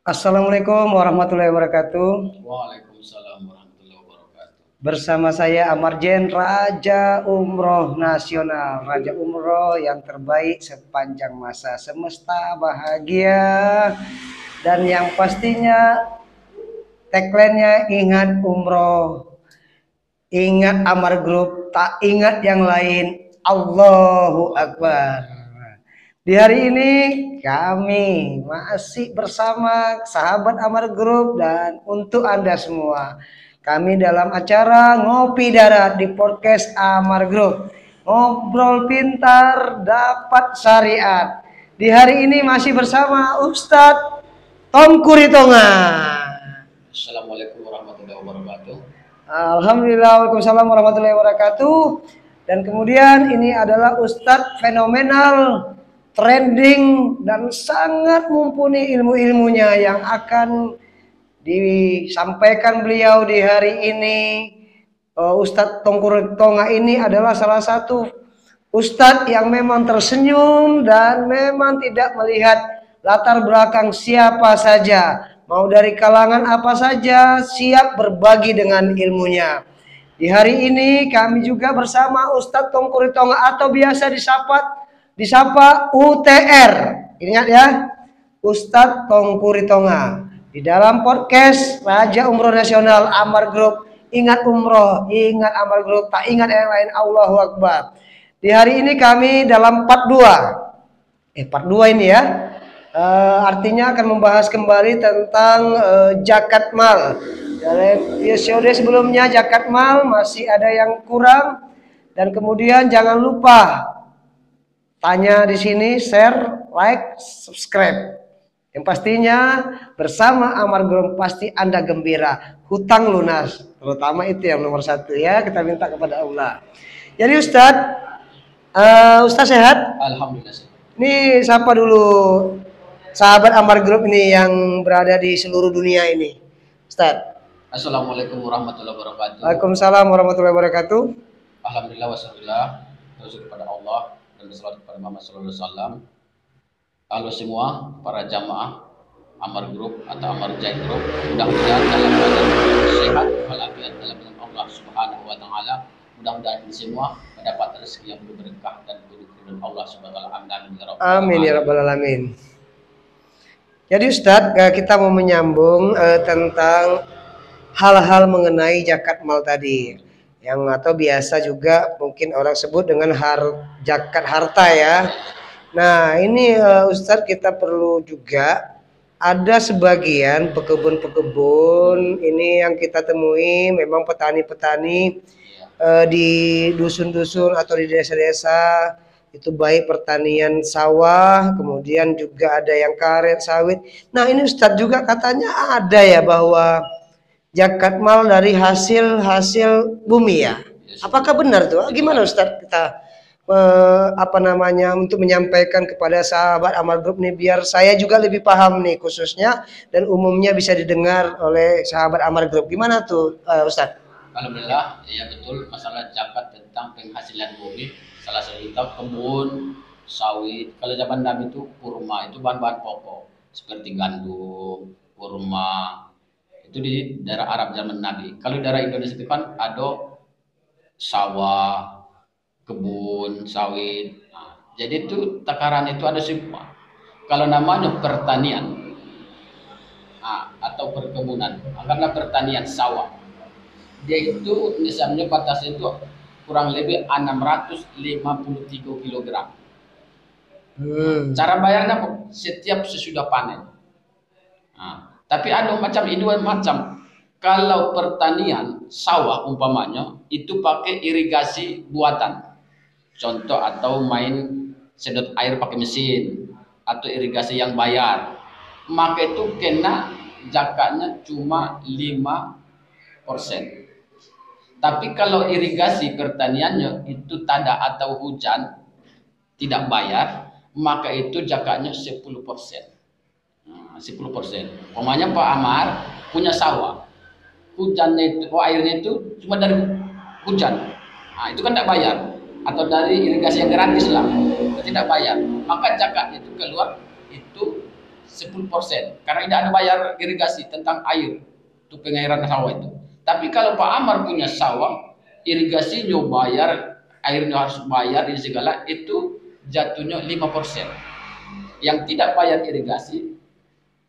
Assalamualaikum warahmatullahi wabarakatuh. Waalaikumsalam warahmatullahi wabarakatuh. Bersama saya Amarjen, Raja Umroh Nasional, Raja Umroh yang terbaik sepanjang masa semesta bahagia. Dan yang pastinya tagline-nya ingat umroh, ingat Amar Group, tak ingat yang lain. Allahu Allahu Akbar. Akbar. Di hari ini kami masih bersama sahabat Amar Group dan untuk Anda semua. Kami dalam acara Ngopi Darat di podcast Amar Group. Ngobrol pintar dapat syariat. Di hari ini masih bersama Ustadz Tom Kuritonga. Assalamualaikum warahmatullahi wabarakatuh. Alhamdulillah, waalaikumsalam warahmatullahi wabarakatuh. Dan kemudian ini adalah Ustadz fenomenal, trending, dan sangat mumpuni ilmu-ilmunya yang akan disampaikan beliau di hari ini. Ustadz Tongkur Tonga ini adalah salah satu Ustadz yang memang tersenyum dan memang tidak melihat latar belakang siapa saja. Mau dari kalangan apa saja, siap berbagi dengan ilmunya. Di hari ini kami juga bersama Ustadz Tongkur Tonga atau biasa disapa UTR. Ingat ya, Ustadz Tongkur Tonga. Di dalam podcast Raja Umroh Nasional Amar Group, ingat umroh, ingat Amar Group, tak ingat yang lain. Allahu Akbar. Di hari ini kami dalam part 2. Part 2 ini ya. Artinya akan membahas kembali tentang zakat mal. Dari episode sebelumnya zakat mal masih ada yang kurang, dan kemudian jangan lupa tanya di sini, share, like, subscribe. Yang pastinya bersama Amar Group pasti Anda gembira, hutang lunas, terutama itu yang nomor satu ya, kita minta kepada Allah. Jadi Ustadz sehat? Alhamdulillah. Ini siapa dulu sahabat Amar Group ini yang berada di seluruh dunia ini, Ustadz? Assalamualaikum warahmatullahi wabarakatuh. Waalaikumsalam warahmatullahi wabarakatuh. Alhamdulillah wassalillah. Terus kepada Allah dan bersalawat kepada Muhammad sallallahu alaihi wasallam. Halo semua para jamaah Amar Group atau Amar Jai Group, mudah-mudahan dalam keadaan sehat walafiat dalam nama Allah Subhanahu wa taala. Mudah-mudahan kita semua mendapat rezeki yang penuh berkah dan penuh keridhaan Allah Subhanahu wa taala. Amin ya rabbal alamin. Jadi Ustadz, kita mau menyambung tentang hal-hal mengenai zakat mal tadi, yang atau biasa juga mungkin orang sebut dengan zakat harta ya. Nah ini Ustadz, kita perlu juga ada sebagian pekebun-pekebun ini yang kita temui, memang petani-petani di dusun-dusun atau di desa-desa itu, baik pertanian sawah, kemudian juga ada yang karet sawit. Nah ini Ustadz juga katanya ada ya bahwa zakat mal dari hasil bumi ya. Apakah benar tuh? Gimana Ustadz kita untuk menyampaikan kepada sahabat Amar Group nih, biar saya juga lebih paham nih khususnya dan umumnya bisa didengar oleh sahabat Amar Group. Gimana tuh Ustadz? Alhamdulillah, ya betul, masalah zakat tentang penghasilan bumi. Salah satu kebun, sawit. Kalau zaman Nabi itu kurma, itu bahan-bahan pokok seperti gandum, kurma. Itu di daerah Arab zaman Nabi. Kalau di daerah Indonesia itu kan ada sawah, kebun, sawit. Nah, jadi itu takaran itu ada semua. Kalau namanya pertanian atau perkebunan, karena pertanian sawah, dia itu misalnya batasnya itu kurang lebih 653 kg. Cara bayarnya setiap sesudah panen. Nah, tapi ada macam ini, dua macam. Kalau pertanian sawah umpamanya itu pakai irigasi buatan, contoh atau main sedot air pakai mesin atau irigasi yang bayar, maka itu kena zakatnya cuma 5%. Tapi kalau irigasi pertaniannya itu tada atau hujan tidak bayar, maka itu zakatnya 10%. 10%. Pokoknya Pak Amar punya sawah, hujannya itu, airnya itu cuma dari hujan, itu kan tidak bayar. Atau dari irigasi yang gratis lah, tidak bayar. Maka zakat itu keluar itu 10%, karena tidak ada bayar irigasi tentang air, itu pengairan sawah itu. Tapi kalau Pak Amar punya sawah, irigasinya bayar, airnya harus bayar, ini segala, itu jatuhnya 5%. Yang tidak bayar irigasi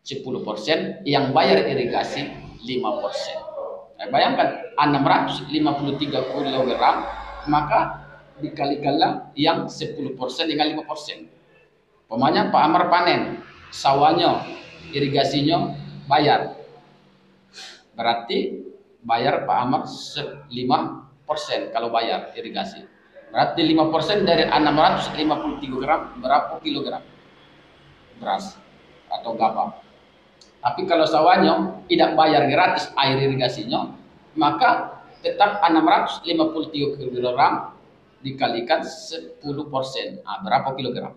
10%, yang bayar irigasi 5%. Nah, bayangkan 653 kilogram, maka dikalikanlah yang 10% dengan 5%. Pokoknya Pak Amar panen, sawahnya, irigasinya bayar. Berarti bayar Pak Amar 5% kalau bayar irigasi. Berarti 5% dari 653 gram, berapa kilogram beras atau gabah. Tapi kalau sawahnya tidak bayar gratis air irigasinya, maka tetap 653 kilogram dikalikan 10%. Nah, berapa kilogram?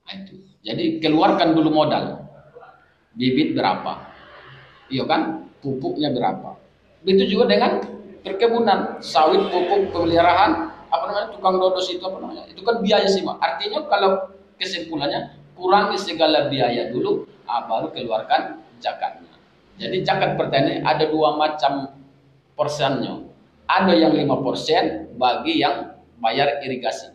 Nah, itu. Jadi keluarkan dulu modal. Bibit berapa? Iya kan? Pupuknya berapa? Begitu juga dengan perkebunan, sawit, pupuk, pemeliharaan, apa namanya, tukang dodos itu apa namanya? Itu kan biaya semua. Artinya kalau kesimpulannya, kurangi segala biaya dulu, baru keluarkan zakatnya. Jadi zakat pertanian ada dua macam persennya. Ada yang 5% bagi yang bayar irigasi.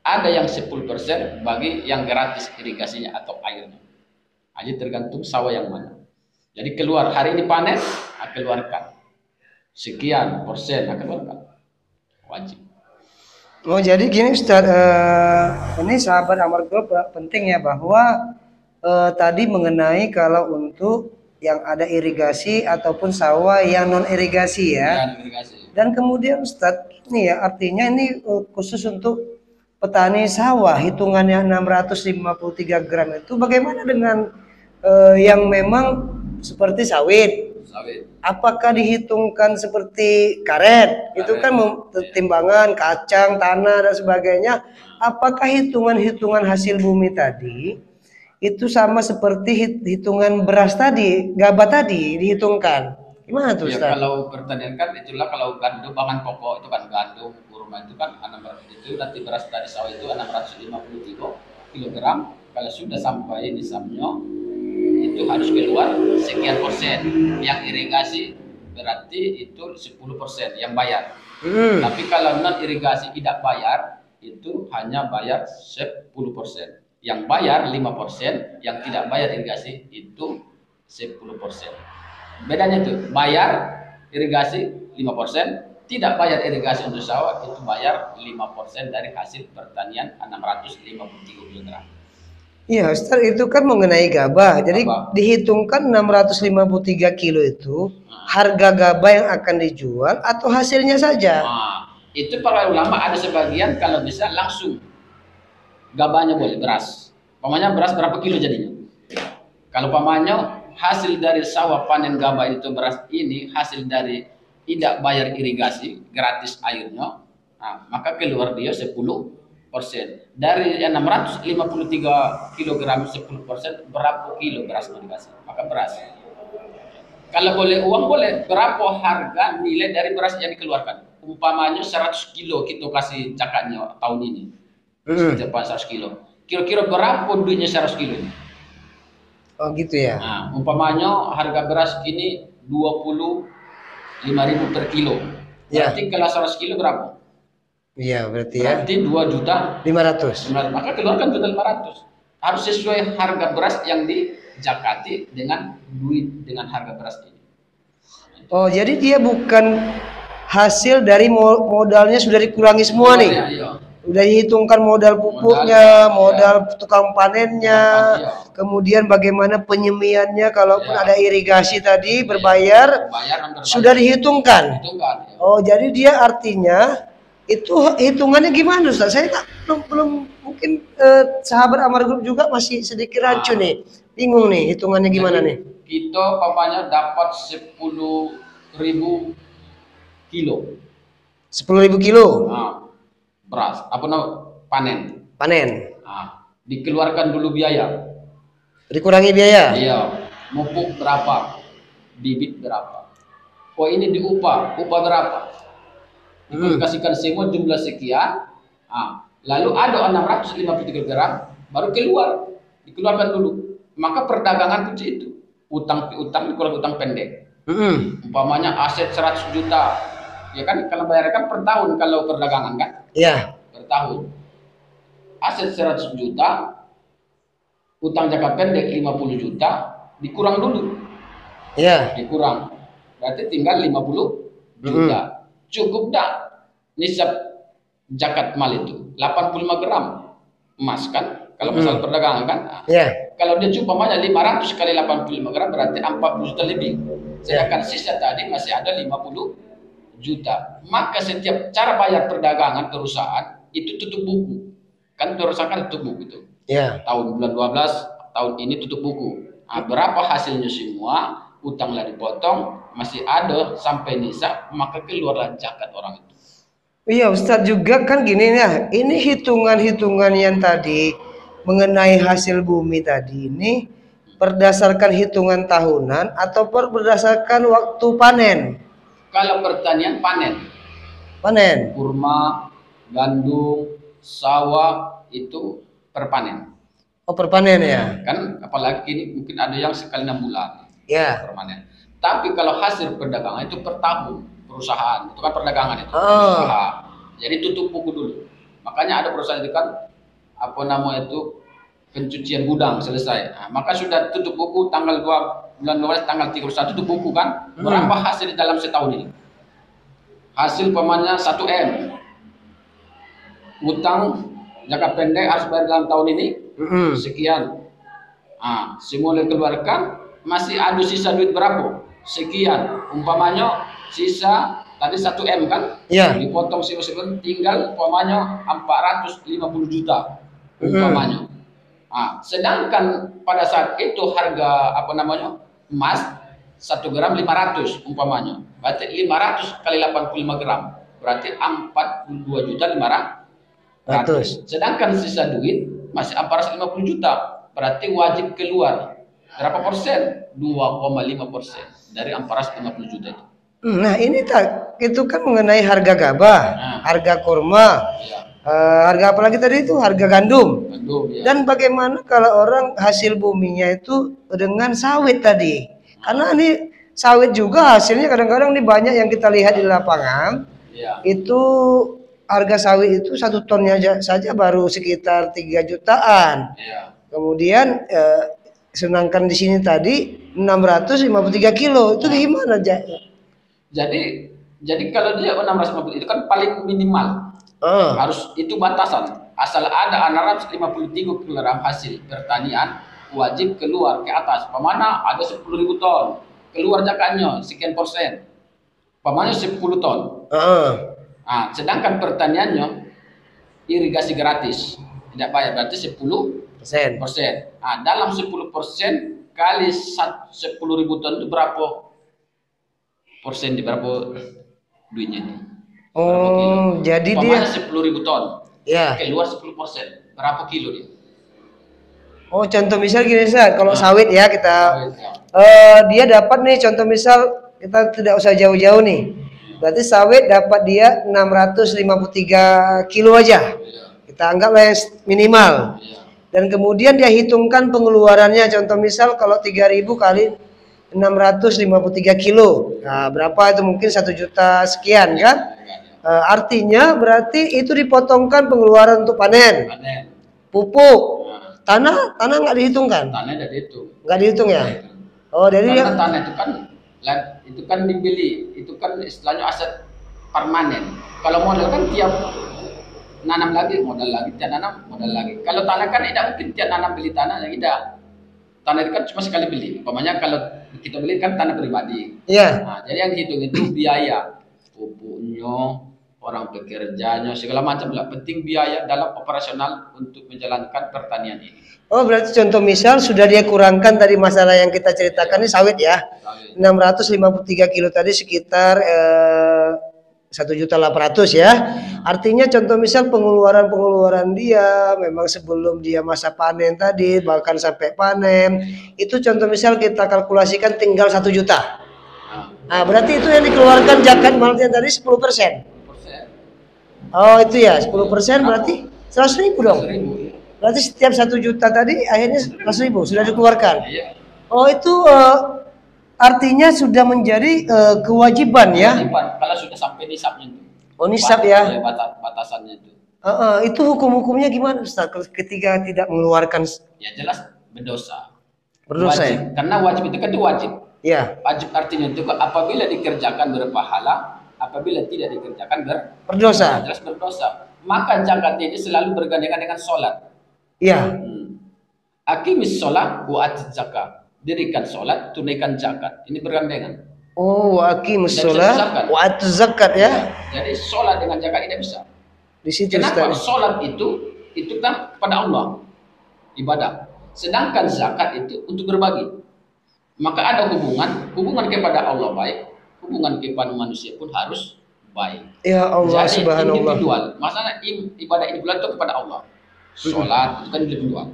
Ada yang 10% bagi yang gratis irigasinya atau airnya. Jadi tergantung sawah yang mana. Jadi keluar hari ini panen, keluarkan sekian persen, keluarkan, wajib. Oh jadi gini Ustaz, ini sahabat Amar Group penting ya, bahwa tadi mengenai kalau untuk yang ada irigasi ataupun sawah yang non irigasi ya. Dan kemudian Ustadz, ini ya artinya ini khusus untuk petani sawah, hitungannya 653 gram itu bagaimana dengan yang memang seperti sawit? Apakah dihitungkan seperti karet? Itu kan timbangan, kacang, tanah dan sebagainya. Apakah hitungan-hitungan hasil bumi tadi itu sama seperti hitungan beras tadi, gabah tadi dihitungkan? Gimana tuh Ustaz? Ya, kalau pertanian kan itulah, kalau gandum pangan pokok itu kan gandum, kurma itu kan itu nanti beras dari sawah itu 653 kilogram. Kalau sudah sampai di samnya itu harus keluar sekian persen. Yang irigasi berarti itu 10% yang bayar. Tapi kalau non irigasi tidak bayar, itu hanya bayar 10%. Yang bayar 5%, yang tidak bayar irigasi itu 10%. Bedanya itu, bayar irigasi 5%, tidak bayar irigasi untuk sawah itu bayar 5% dari hasil pertanian 653 kg. Iya Ustaz, itu kan mengenai gabah. Jadi dihitungkan 653 kilo itu harga gabah yang akan dijual atau hasilnya saja? Nah, itu para ulama ada sebagian kalau bisa langsung gabahnya boleh, beras. Pamannya beras berapa kilo jadinya? Kalau pamannya hasil dari sawah panen gabah itu beras ini hasil dari tidak bayar irigasi, gratis airnya, nah, maka keluar dia 10%. Dari 653 kilogram 10%, berapa kilo beras mau dikasih? Maka beras. Kalau boleh uang boleh, berapa harga nilai dari beras yang dikeluarkan? Umpamanya 100 kilo kita kasih zakatnya tahun ini. Setiap 100 kilo. Kira-kira berapa duitnya 100 kilo ini? Oh gitu ya. Nah, umpamanya harga beras ini 25.000 per kilo. Berarti kalau 100 kilo berapa? Iya berarti ya. Berarti 2.500.000. Maka keluarkan 2.500.000. Harus sesuai harga beras yang dijakati dengan duit dengan harga beras ini. Oh jadi dia bukan hasil dari modalnya sudah dikurangi semua nih. Iya. Udah dihitungkan modal pupuknya, modal tukang panennya, kemudian bagaimana penyemiannya, kalaupun ada irigasi tadi berbayar, sudah dihitungkan. Oh jadi dia artinya itu hitungannya gimana Ustaz? Saya belum mungkin sahabat Amar Group juga masih sedikit rancu nih, bingung nih hitungannya gimana nih? Kita papanya dapat 10.000 kilo. 10.000 kilo. Beras, apa namanya, panen. Dikeluarkan dulu biaya. Dikurangi biaya. Iya. Pupuk berapa? Bibit berapa? Oh ini diupah berapa? Dikasihkan semua jumlah sekian. Lalu ada 653 gram baru dikeluarkan dulu. Maka perdagangan kecil itu utang piutang dikurang utang pendek. Umpamanya aset 100 juta, ya kan kalau bayarkan per tahun kalau perdagangan kan? Iya. Per tahun. Aset 100 juta, utang jangka pendek 50 juta, dikurang dulu. Iya. Dikurang. Berarti tinggal 50 juta. Cukup dah nisab zakat mal itu 85 gram emas kan? Kalau masalah perdagangan kan? Iya. Kalau dia umpamanya 500 kali 85 gram berarti 40 juta lebih. Sedangkan sisa tadi masih ada 50 juta. Maka setiap cara bayar perdagangan perusahaan itu tutup buku. Kan perusahaan tutup buku itu. Iya. Tahun bulan 12 tahun ini tutup buku. Nah, berapa hasilnya semua, utanglah dipotong, masih ada sampai nisab, maka keluarlah zakat orang itu. Iya Ustadz, juga kan gini ya, ini hitungan-hitungan yang tadi mengenai hasil bumi tadi ini berdasarkan hitungan tahunan atau berdasarkan waktu panen? Kalau pertanian panen, kurma, gandum, sawah itu perpanen. Oh, perpanen ya? Kan apalagi ini mungkin ada yang sekali 6 bulan. Ya. Permanen. Tapi kalau hasil perdagangan itu per tahun, perusahaan itu kan perdagangan itu. Usaha. Jadi tutup buku dulu. Makanya ada perusahaan itu kan apa namanya itu pencucian gudang selesai. Nah, maka sudah tutup buku tanggal 2 bulan 12 tanggal 31 tutup buku kan. Berapa hasil di dalam setahun ini? Hasil pamannya 1 M. Utang jangka pendek harus bayar dalam tahun ini sekian. Ah, semua dikeluarkan, masih ada sisa duit berapa? Sekian. Umpamanya sisa tadi 1 M kan? Iya. Dipotong sekian, tinggal umpamanya 450 juta. Umpamanya. Ah, sedangkan pada saat itu harga apa namanya? Emas 1 gram 500 umpamanya. Berarti 500 kali 85 gram. Berarti 42 juta 500. Sedangkan sisa duit masih 450 juta. Berarti wajib keluar berapa persen? 2,5% dari 450 juta itu. Nah ini itu kan mengenai harga gabah, harga kurma, harga apa lagi tadi itu, harga gandum. Ya. Dan bagaimana kalau orang hasil buminya itu dengan sawit tadi? Karena ini sawit juga hasilnya kadang-kadang ini banyak yang kita lihat di lapangan. Ya. Itu harga sawit itu 1 tonnya saja baru sekitar 3 jutaan. Ya. Kemudian sedangkan di sini tadi 653 kilo. Itu gimana aja? Jadi kalau dia 650 itu kan paling minimal. Harus itu batasan. Asal ada 653 kg hasil pertanian wajib keluar ke atas. Pemana ada 10.000 ton. Keluar zakatnya sekian persen. Pemana 10 ton. Nah, sedangkan pertaniannya irigasi gratis. Tidak bayar berarti 10%. Nah, dalam 10% kali 10.000 ton itu berapa persen, berapa duitnya? Oh, jadi dia 10.000 ton. Ya. Keluar 10%. Berapa kilo dia? Oh, contoh misal gini Ustaz, kalau sawit ya kita dia dapat nih, contoh misal kita tidak usah jauh-jauh nih. Berarti sawit dapat dia 653 kilo aja. Kita anggaplah yang minimal. Dan kemudian dia hitungkan pengeluarannya, contoh misal kalau 3.000 kali 653 kilo. Nah, berapa itu mungkin 1 juta sekian kan? Artinya berarti itu dipotongkan pengeluaran untuk panen. Pupuk. Tanah nggak dihitungkan? Tanah tidak dihitung. Nggak dihitung ya? Oh, jadi karena tanah itu kan dibeli, itu kan istilahnya aset permanen. Kalau modal kan tiap nanam lagi, modal lagi, tiap nanam, modal lagi. Kalau tanah kan tidak mungkin tiap nanam beli tanah, tidak. Tanah itu kan cuma sekali beli. Umpamanya kalau kita beli kan tanah pribadi. Iya. Nah, jadi yang dihitung itu biaya, pupuknya, orang pekerjanya, segala macam lah. Penting biaya dalam operasional untuk menjalankan pertanian ini. Oh, berarti contoh misal sudah dia kurangkan tadi masalah yang kita ceritakan ini sawit ya. Sawit. 653 kilo tadi sekitar 1.800.000 ya. Artinya contoh misal pengeluaran dia memang sebelum dia masa panen tadi bahkan sampai panen itu contoh misal kita kalkulasikan tinggal 1 juta. Nah, berarti itu yang dikeluarkan zakat malnya tadi 10%. Oh, itu ya 10% berarti 100.000 dong. Berarti setiap 1 juta tadi akhirnya 100.000 sudah dikeluarkan. Iya. Oh itu artinya sudah menjadi kewajiban ya? Kewajiban kalau sudah sampai nisabnya itu. Oh nisab ya? Batasannya itu. Itu hukum-hukumnya gimana Ustaz ketika tidak mengeluarkan? Ya jelas berdosa. Berdosa wajib. ya? Karena wajib itu kan itu wajib. Ya. Wajib artinya itu apabila dikerjakan berpahala, apabila tidak dikerjakan berdosa. Jelas berdosa. Maka zakat ini selalu bergandengan dengan sholat. Iya. Aqimis sholat wa atid zakat. Dirikan sholat, tunaikan zakat. Ini bergandengan. Oh, aqimis sholat wa atid zakat ya. Jadi sholat dengan zakat tidak bisa. Di situ kenapa? Sholat itu kan kepada Allah, ibadah. Sedangkan zakat itu untuk berbagi. Maka ada hubungan kepada Allah baik, hubungan kepada manusia pun harus baik. Ya Allah. Jadi Subhanallah. individual. Masalah ibadah individual itu kepada Allah. Sholat itu kan individual.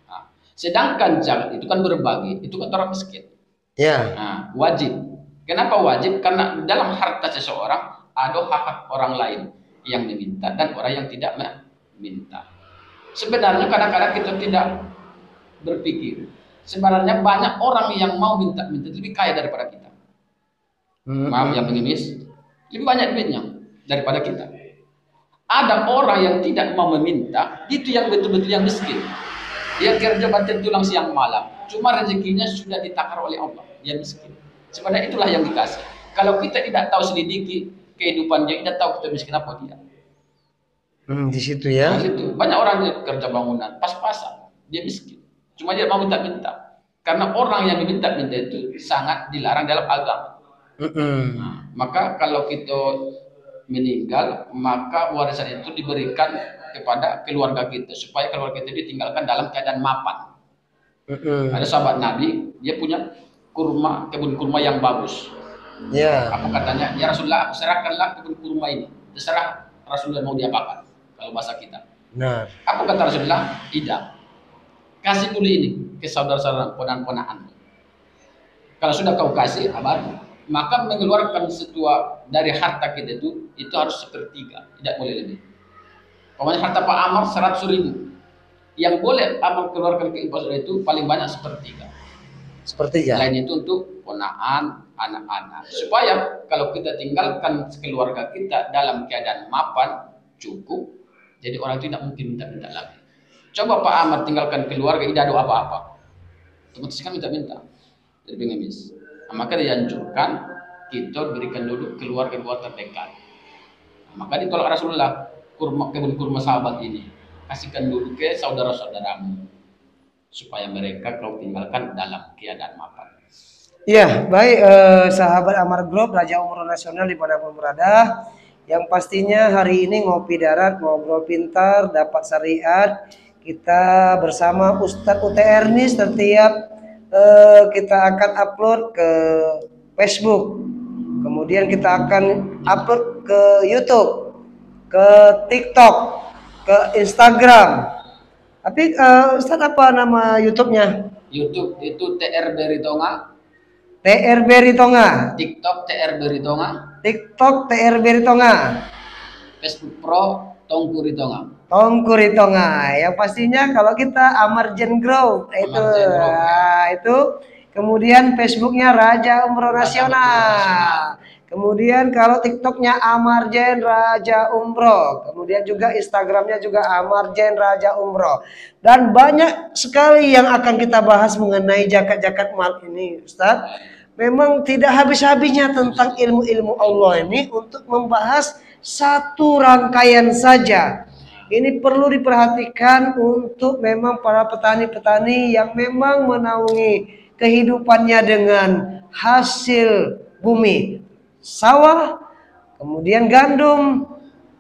Nah, sedangkan zakat itu kan berbagi, itu kan orang miskin. Ya. Nah, wajib. Kenapa wajib? Karena dalam harta seseorang ada hak orang lain yang meminta dan orang yang tidak meminta. Sebenarnya kadang-kadang kita tidak berpikir. Sebenarnya banyak orang yang mau minta lebih kaya daripada kita. Maaf yang pengemis, lebih banyak duitnya daripada kita. Ada orang yang tidak mau meminta, itu yang betul-betul yang miskin. Dia kerja banting tulang siang malam, cuma rezekinya sudah ditakar oleh Allah, dia miskin. Sebenarnya itulah yang dikasih. Kalau kita tidak tahu selidiki kehidupan dia, tidak tahu kita miskin apa dia. Di situ ya. Di situ. Banyak orang yang kerja bangunan, pas-pasan, dia miskin. Cuma dia mau minta-minta. Karena orang yang diminta-minta itu sangat dilarang dalam agama. Nah, maka kalau kita meninggal, maka warisan itu diberikan kepada keluarga kita supaya keluarga kita ditinggalkan dalam keadaan mapan. Ada sahabat Nabi, dia punya kebun kurma yang bagus. Ya. Apa katanya? Ya Rasulullah, serahkanlah kebun kurma ini. Terserah Rasulullah mau diapakan. Kalau bahasa kita. Nah. Apa kata Rasulullah? Tidak. Kasih dulu ini ke saudara-saudara ponakan-ponakan. Kalau sudah kau kasih, maka mengeluarkan setua dari harta kita itu harus 1/3, tidak boleh lebih. Pokoknya harta Pak Amar 100.000. Yang boleh Amar keluarkan ke investor itu paling banyak 1/3. 1/3. Lain itu untuk ponakan, anak-anak. Supaya kalau kita tinggalkan keluarga kita dalam keadaan mapan, cukup, jadi orang itu tidak mungkin minta-minta lagi. Coba Pak Ahmad tinggalkan keluarga, tidak ada apa-apa, otomatis kan minta-minta, jadi pengemis. Nah, maka dianjurkan kita berikan dulu keluarga terdekat. Nah, maka ditolak Rasulullah, kebun kurma sahabat ini, kasihkan dulu ke saudara-saudaramu, supaya mereka kau tinggalkan dalam keadaan mapan. Iya, baik sahabat Amar Group, Raja Umroh Nasional dimanapun berada. Yang pastinya hari ini ngopi darat, ngobrol pintar, dapat syariat. Kita bersama Ustadz UTR nih setiap kita akan upload ke Facebook. Kemudian kita akan upload ke YouTube, ke TikTok, ke Instagram. Tapi Ustadz apa nama YouTube-nya? YouTube itu TR Beritonga. TR Beritonga. TikTok TR Beritonga. TikTok TR Beritonga. Facebook Pro Tongku Ritonga. Tongku Ritonga. Yang pastinya kalau kita Amarjen Group itu. Nah, itu. Kemudian Facebooknya Raja Umroh Nasional. Kemudian kalau TikToknya Amarjen Raja Umroh. Kemudian juga Instagramnya juga Amarjen Raja Umroh. Dan banyak sekali yang akan kita bahas mengenai zakat-zakat mal ini, Ustadz. Memang tidak habis-habisnya tentang ilmu-ilmu Allah ini untuk membahas satu rangkaian saja. Ini perlu diperhatikan untuk memang para petani-petani yang memang menaungi kehidupannya dengan hasil bumi. Sawah, kemudian gandum,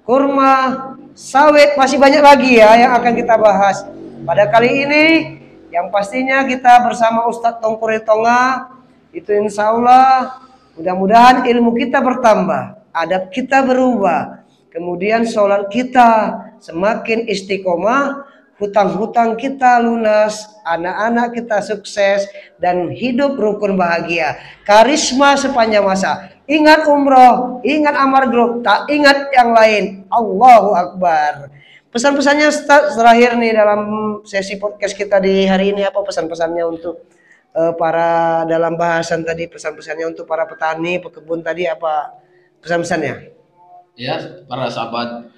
kurma, sawit, masih banyak lagi ya yang akan kita bahas. Pada kali ini yang pastinya kita bersama Ustadz Tongku Ritonga, itu insya Allah mudah-mudahan ilmu kita bertambah, adab kita berubah, kemudian sholat kita semakin istiqomah, hutang-hutang kita lunas, anak-anak kita sukses, dan hidup rukun bahagia, karisma sepanjang masa. Ingat umroh, ingat Amar Group, tak ingat yang lain. Allahu Akbar. Pesan-pesannya Ustaz terakhir nih dalam sesi podcast kita di hari ini, apa pesan-pesannya untuk para dalam bahasan tadi, pesan-pesannya untuk para petani, pekebun tadi, apa pesan-pesannya? Ya, para sahabat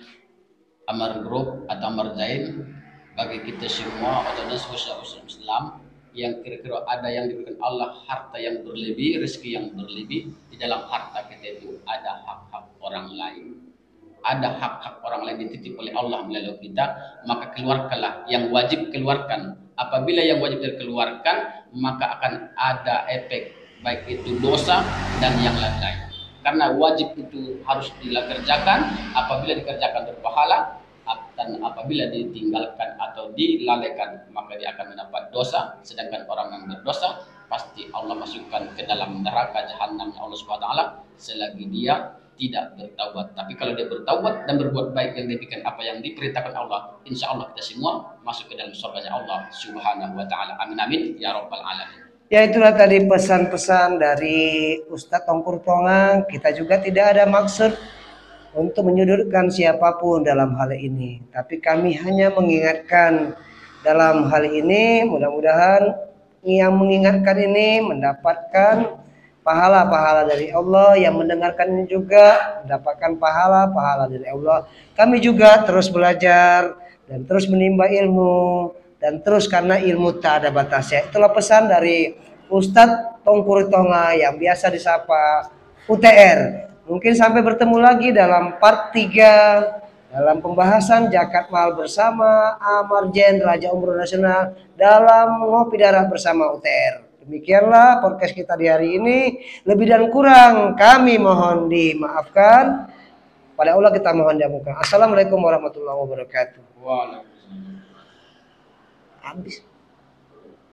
Amar Group atau Amar Zain, bagi kita semua otomatis usaha Islam yang kira-kira ada yang diberikan Allah harta yang berlebih, rezeki yang berlebih, di dalam harta kita itu ada hak-hak orang lain. Ada hak-hak orang lain dititip oleh Allah melalui kita, maka keluarkanlah yang wajib keluarkan. Apabila yang wajib dikeluarkan, maka akan ada efek baik itu dosa dan yang lain-lain. Karena wajib itu harus dikerjakan, apabila dikerjakan berpahala, dan apabila ditinggalkan atau dilalaikan maka dia akan mendapat dosa. Sedangkan orang yang berdosa pasti Allah masukkan ke dalam neraka jahanam Allah Subhanahu wa taala selagi dia tidak bertaubat. Tapi kalau dia bertaubat dan berbuat baik yang diberikan apa yang diperintahkan Allah, insya Allah kita semua masuk ke dalam surga Allah Subhanahu wa taala. Amin amin ya rabbal alamin. Ya, itulah tadi pesan-pesan dari Ustadz Tongkur Tongang. Kita juga tidak ada maksud untuk menyudutkan siapapun dalam hal ini, tapi kami hanya mengingatkan dalam hal ini. Mudah-mudahan yang mengingatkan ini mendapatkan pahala-pahala dari Allah, yang mendengarkan ini juga mendapatkan pahala-pahala dari Allah. Kami juga terus belajar dan terus menimba ilmu, dan terus karena ilmu tak ada batasnya. Itulah pesan dari Ustadz Tongkur Tonga yang biasa disapa UTR. Mungkin sampai bertemu lagi dalam part 3 dalam pembahasan zakat mal bersama Amar Zain Raja Umroh Nasional dalam Ngopi Darat bersama UTR. Demikianlah podcast kita di hari ini. Lebih dan kurang kami mohon dimaafkan. Pada Allah kita mohon diampuni. Assalamualaikum warahmatullahi wabarakatuh. Waalaikumsalam. Habis.